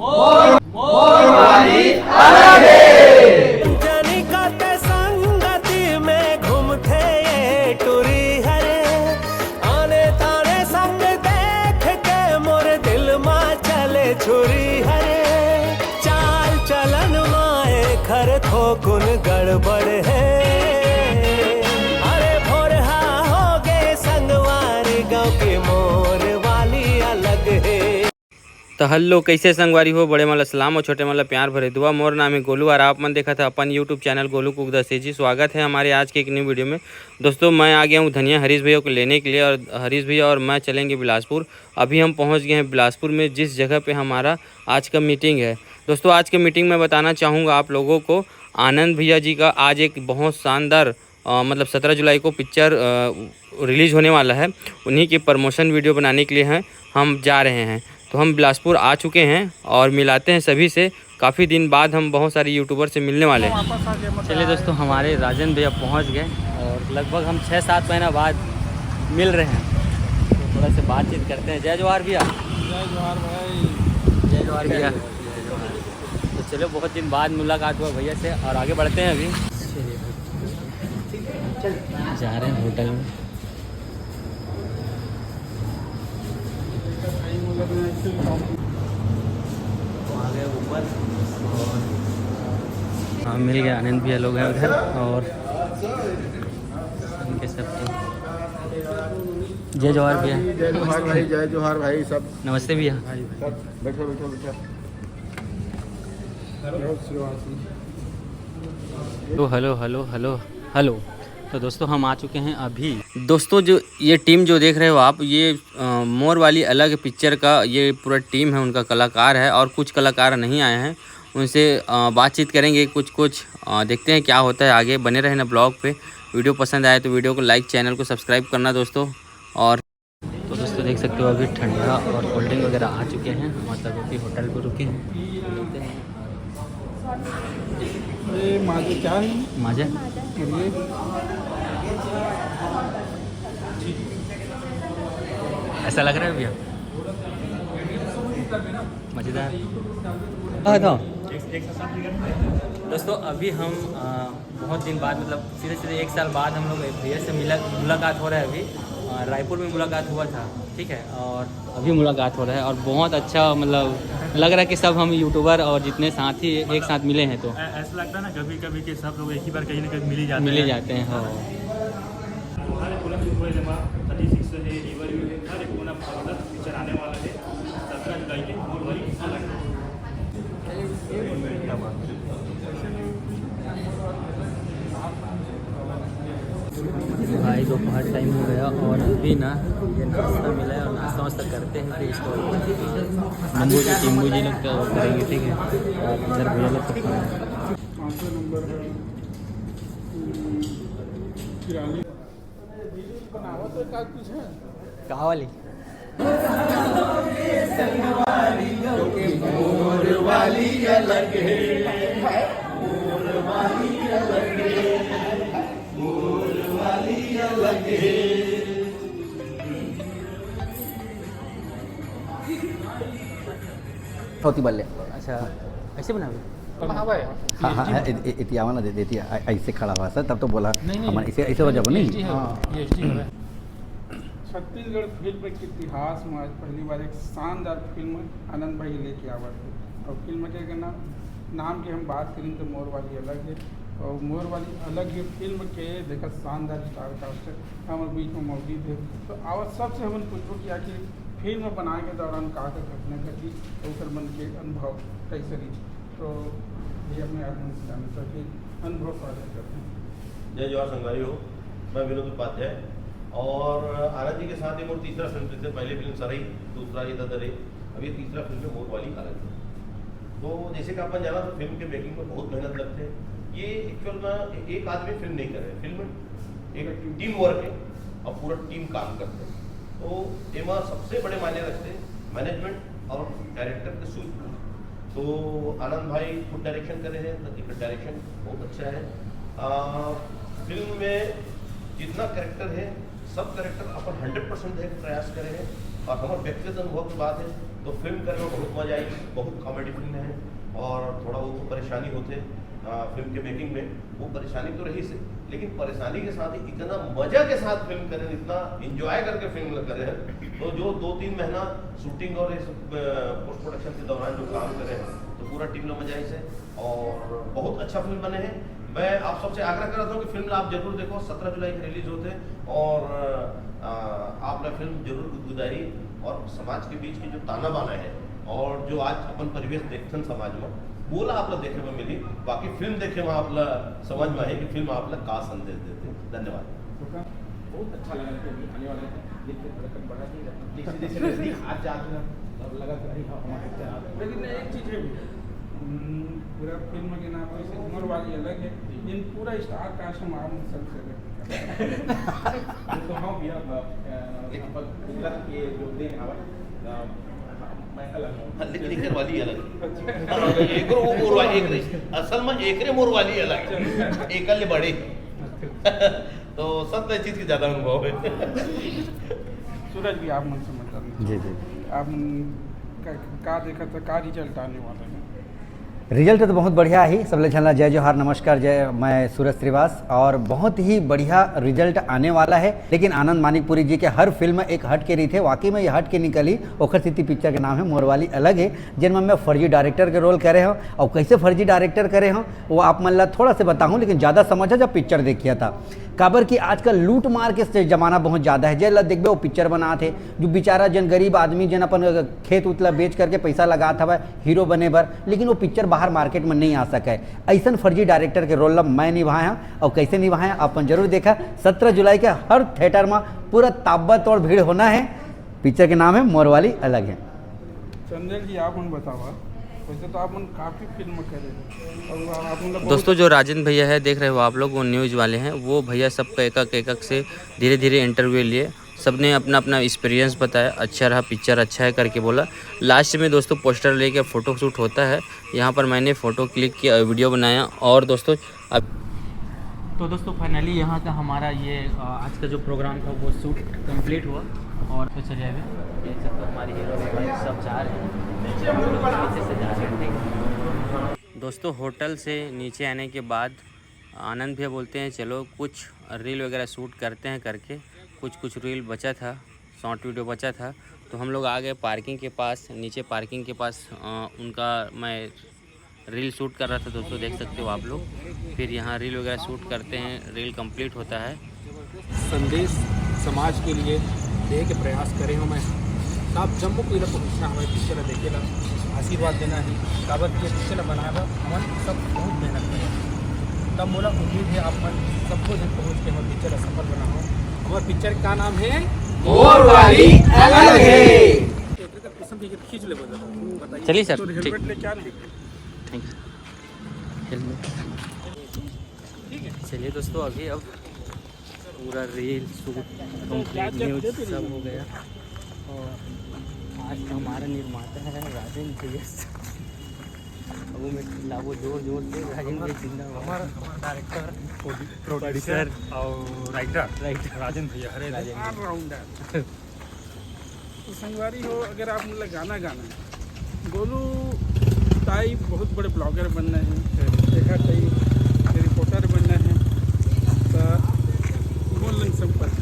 मोरवाली अलग है। जनिकते संगति में घूमते ये टुरी हरे, आने ताने संग देख के मोर दिल मा चले छुरी हरे। चाल चलन माए खर थोकुन गड़बड़ है, अरे भोरहा हो गए संगवारी गाँव की मोर वाली अलग है। तो हल्लो कैसे संगवारी हो, बड़े वाला सलाम और छोटे वाला प्यार भरे दुआ। मोर नाम है गोलू और आप मन देखा था अपन YouTube channel Golu cook the सेजी। स्वागत है हमारे आज के एक न्यू वीडियो में। दोस्तों मैं आ गया हूँ धनिया हरीश भैया को लेने के लिए, और हरीश भैया और मैं चलेंगे बिलासपुर। अभी हम पहुँच गए हैं बिलासपुर में, जिस जगह पे हमारा आज का मीटिंग है। दोस्तों आज के मीटिंग में बताना चाहूँगा आप लोगों को, आनंद भैया जी का आज एक बहुत शानदार मतलब 17 जुलाई को पिक्चर रिलीज़ होने वाला है। उन्हीं की प्रमोशन वीडियो बनाने के लिए हैं हम जा रहे हैं। तो हम बिलासपुर आ चुके हैं और मिलाते हैं सभी से। काफ़ी दिन बाद हम बहुत सारे यूट्यूबर से मिलने वाले हैं। चलिए दोस्तों, हमारे राजन भैया पहुंच गए और लगभग हम 6-7 महीना बाद मिल रहे हैं, तो थोड़ा सा बातचीत करते हैं। जय जवाहर भैया। जय जवाहर भाई। जय जवाहर भैया। तो चलो, बहुत दिन बाद मुलाकात हुआ भैया से और आगे बढ़ते हैं। अभी जा रहे हैं होटल में। आगे ऊपर हाँ मिल गया। आनंद भैया लोग हैं उधर और उनके सब जय जवाहर भैया। जय जोहार भाई। जय जोहार भाई। सब नमस्ते भैया। बैठो बैठो बैठो। तो हेलो हेलो हेलो हेलो। तो दोस्तों हम आ चुके हैं अभी। दोस्तों जो ये टीम जो देख रहे हो आप, ये मोर वाली अलग पिक्चर का ये पूरा टीम है, उनका कलाकार है। और कुछ कलाकार नहीं आए हैं, उनसे बातचीत करेंगे कुछ देखते हैं क्या होता है आगे। बने रहे ना ब्लॉग पे। वीडियो पसंद आए तो वीडियो को लाइक, चैनल को सब्सक्राइब करना दोस्तों। और तो दोस्तों देख सकते हो अभी ठंडा और कोल्ड ड्रिंक वगैरह आ चुके हैं, मतलब अभी होटल पर रुके हैं। ये माजे क्या है? माजा ऐसा लग रहा है भैया, मज़ेदार। दोस्तों अभी हम बहुत दिन बाद, मतलब सीधे 1 साल बाद हम लोग भैया से मुलाकात हो रहा है। अभी रायपुर में मुलाकात हुआ था, ठीक है, और अभी मुलाकात हो रहा है। और बहुत अच्छा मतलब लग रहा है कि सब हम यूट्यूबर और जितने साथी एक साथ मिले हैं। तो ऐसा लगता है ना कभी कभी कि सब लोग एक ही बार कहीं ना कहीं मिल ही जाते हैं। हाँ पिक्चर आने वाला है 17 जुलाई के मोरवाली अलग। भाई दोपहर टाइम हो गया और अभी ना ये नाश्ता मिला है और नाश्ता वास्ता करते हैं फिर स्टॉल पर। नंबू जी टिम्बू जी लोग करेंगे, ठीक है, और इधर भैया लोग सब खाएंगे। 500 नंबर है। किरानी बनावत है का कुछ है? कहाँ वाली? मोरवाली अलग है। मोरवाली अलग है। मोरवाली अलग है। होती बल्ले। अच्छा ऐसे बना हुआ? हाँ भाई। हाँ हाँ इतियावा ना दे देती है, ऐसे खड़ा हुआ सर, तब तो बोला हमारे ऐसे ऐसे हो जब नहीं। हाँ। छत्तीसगढ़ फिल्म के इतिहास में आज पहली बार एक शानदार फिल्म आनंद भाई लेके आवा थे। और फिल्म के नाम की हम बात करें तो मोरवाली अलग है। और मोरवाली अलग है फिल्म के देखा शानदार स्टार कास्ट हमारे बीच में मौजूद है। तो आवाज सबसे हमने पूछो कि आखिर फिल्म बनाने के दौरान का घटना घटी तो उस मन के अनुभव कैसे रही। तो ये अपने आदमी से जानना चाहिए अनुभव साझा करते हैं। जय जवाहर संगवारी हो। मैं विनोद उपाध्याय और आनंद जी के साथ ये मोर तीसरा फिल्म थी। पहली फिल्म सरई, दूसरा ये ददरे, अब ये तीसरा फिल्म है मोरवाली अलग है। तो जैसे कि अपन जाना तो फिल्म के मेकिंग में बहुत मेहनत लगते हैं। ये एक्चुअल में एक आदमी फिल्म नहीं कर रहे, फिल्म एक टीम वर्क है और पूरा टीम काम करते हैं। तो एमा सबसे बड़े मायने रखते हैं मैनेजमेंट और डायरेक्टर के सूझबूझ। तो आनंद भाई खुद डायरेक्शन करे हैं, तो डायरेक्शन बहुत अच्छा है। फिल्म में जितना कैरेक्टर है सब कैरेक्टर अपन 100% है प्रयास करे हैं। और हमारे व्यक्तिगत अनुभव की बात है तो फिल्म करने में बहुत मजा आई, बहुत कॉमेडी फिल्म है और थोड़ा बहुत परेशानी होते फिल्म के मेकिंग में, वो परेशानी तो रही से, लेकिन परेशानी के साथ ही इतना मजा के साथ फिल्म करें, इतना इंजॉय करके फिल्म करें हैं, तो जो 2-3 महीना शूटिंग और इस पोस्ट प्रोडक्शन के दौरान जो काम करे हैं तो पूरा टीम ने मजा आई से और बहुत अच्छा फिल्म बने हैं। मैं आप सबसे आग्रह करता हूँ कि फिल्म आप जरूर देखो, 17 जुलाई को रिलीज होते और आपने फिल्म जरूर गुदगुदाई और समाज के बीच की जो ताना बाना है और जो आज अपन परिवेश देखते समाज में बोला आपला देखे में मिली, बाकी फिल्म देखे में आपला समझ में आई कि फिल्म आपला का संदेश देते। धन्यवाद। बहुत अच्छा लगा कि आने वाले दिन पे धड़कन बढ़ा दी जैसे नजदीक आज जाके अब लगा कि नहीं हमारे, लेकिन एक चीज़ है पूरा फिल्म के नाम से उम्र वाली अलग है, इन पूरा स्टार कास्ट हम आम सबसे तो हम भी गुजरात के जो दिन आवा लेकिन एक वाली अलग एक वो मोर वाली एक नहीं, असल में एकरे मोर वाली अलग एकल बड़े तो सब चीज की ज्यादा अनुभव है। सूरज भी आप मन समझदार जी जी। आप का देखा था का रिजल्ट आने वाला है? रिजल्ट तो बहुत बढ़िया ही। सब लोग झलना जय जोहार नमस्कार जय, मैं सूरज श्रीवास और बहुत ही बढ़िया रिजल्ट आने वाला है। लेकिन आनंद मानिकपुरी जी के हर फिल्म एक हट के रही थे, वाकई में ये हट के निकली। ओखर सिटी पिक्चर के नाम है मोरवाली अलग है, जिनमें मैं फर्जी डायरेक्टर के रोल करे हूँ और कैसे फर्जी डायरेक्टर करे हूँ वो आप मन ला थोड़ा से बताऊँ, लेकिन ज़्यादा समझा जब पिक्चर देखिया था। काबर कि आजकल लूट मार के ज़माना बहुत ज़्यादा है। जे ला देखबे वो पिक्चर बना थे, जो बेचारा जन गरीब आदमी जन अपन खेत उतला बेच करके पैसा लगा था हीरो बने बर, लेकिन वो पिक्चर बाहर मार्केट में नहीं आ सके। ऐसा फर्जी डायरेक्टर के रोल मैं निभाया और कैसे निभाया अपन जरूर देखा। 17 जुलाई के हर थिएटर में पूरा ताबड़तोड़ भीड़ होना है। पिक्चर के नाम है मोरवाली अलग है। चंदेल जी आप उन बतावा, वैसे तो आप उन काफ़ी फिल्म करे और आप उन दोस्तों जो राजेंद्र भैया है देख रहे हो आप लोग, वो न्यूज़ वाले हैं। वो भैया सबका एक एक से धीरे धीरे इंटरव्यू लिए, सबने अपना अपना एक्सपीरियंस बताया, अच्छा रहा पिक्चर अच्छा है करके बोला। लास्ट में दोस्तों पोस्टर लेके फ़ोटो शूट होता है, यहाँ पर मैंने फ़ोटो क्लिक किया, वीडियो बनाया। और दोस्तों अब तो दोस्तों फाइनली यहाँ का हमारा ये आज का जो प्रोग्राम था वो शूट कंप्लीट हुआ और तो चलिए अभी देख सकते हो हमारी हीरो सब जा रहे हैं, नीचे से जा रहे हैं। दोस्तों होटल से नीचे आने के बाद आनंद भैया बोलते हैं चलो कुछ रील वगैरह शूट करते हैं करके। कुछ रील बचा था, शॉर्ट वीडियो बचा था, तो हम लोग आ गए पार्किंग के पास। नीचे पार्किंग के पास उनका मैं रील शूट कर रहा था दोस्तों, देख सकते हो आप लोग। फिर यहाँ रील वगैरह शूट करते हैं, रील कंप्लीट होता है। संदेश समाज के लिए दे के प्रयास करे हूँ मैं। आप जम्मू को पहुँचना हमारे पिक्चर देखे ला आशीर्वाद देना ही काबर के पिक्चर बनाया हम सब बहुत मेहनत करें, तब मोला उम्मीद है आप मन सबको जन पहुँच के हमारे पिक्चर सफल बना हो। हमारे पिक्चर का नाम है मोरवाली अलग है। खींच ले बताइए। चलिए सर, तो ठीक, हेलमेट ले क्या नहीं थैंक यू। चलिए दोस्तों अभी अब पूरा रील शूट कंप्लीट न्यूज सब हो गया और आज हमारा निर्माता है राजेंद्र भैया। वो में चिल्लाओ जोर जोर से राजेंद्र भैया जिंदाबाद। हमारा डायरेक्टर प्रोड्यूसर और राइटर राजेंद्र भैया। हरे ऑल राउंडर। तो संगवारी हो, अगर आप मतलब गाना गाना है, गोलू ताई बहुत बड़े ब्लॉगर बनना है, देखा ताई रिपोर्टर बनना है, तो बोल नहीं संपर्क